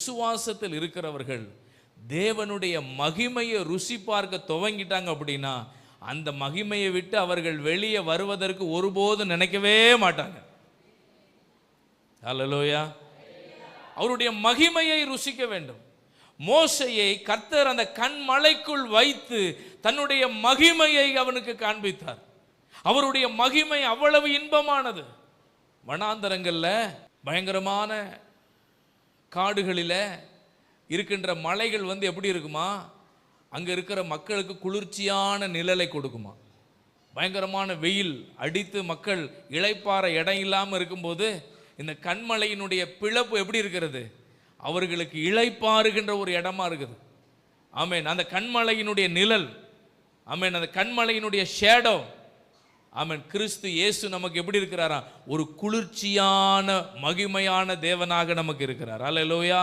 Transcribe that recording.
விசுவாசத்தில் இருக்கிறவர்கள் தேவனுடைய மகிமையை ருசி பார்க்க துவங்கிட்டாங்க அப்படின்னா அந்த மகிமையை விட்டு அவர்கள் வெளியே வருவதற்கு ஒருபோதும் நினைக்கவே மாட்டாங்க. அல்லேலூயா. அவருடைய மகிமையை ருசிக்க வேண்டும். மோசேயை கர்த்தர் அந்த கண்மலைக்குள் வைத்து தன்னுடைய மகிமையை அவனுக்கு காண்பித்தார். அவருடைய மகிமை அவ்வளவு இன்பமானது. வனாந்தரங்கள்ல பயங்கரமான காடுகளில் இருக்கின்ற மலைகள் எப்படி இருக்குமா, அங்கே இருக்கிற மக்களுக்கு குளிர்ச்சியான நிழலை கொடுக்குமா. பயங்கரமான வெயில் அடித்து மக்கள் இளைப்பாற இடம் இல்லாமல் இருக்கும்போது இந்த கண்மலையினுடைய பிளப்பு எப்படி இருக்கிறது, அவர்களுக்கு இளைப்பாறுகின்ற ஒரு இடமா இருக்குது. ஆமேன். அந்த கண்மலையினுடைய நிழல், ஆமேன், அந்த கண்மலையினுடைய ஷேடோ, ஆமேன். கிறிஸ்து இயேசு நமக்கு எப்படி இருக்கிறாரா, ஒரு குளிர்ச்சியான மகிமையான தேவனாக நமக்கு இருக்கிறார். அல்லேலூயா.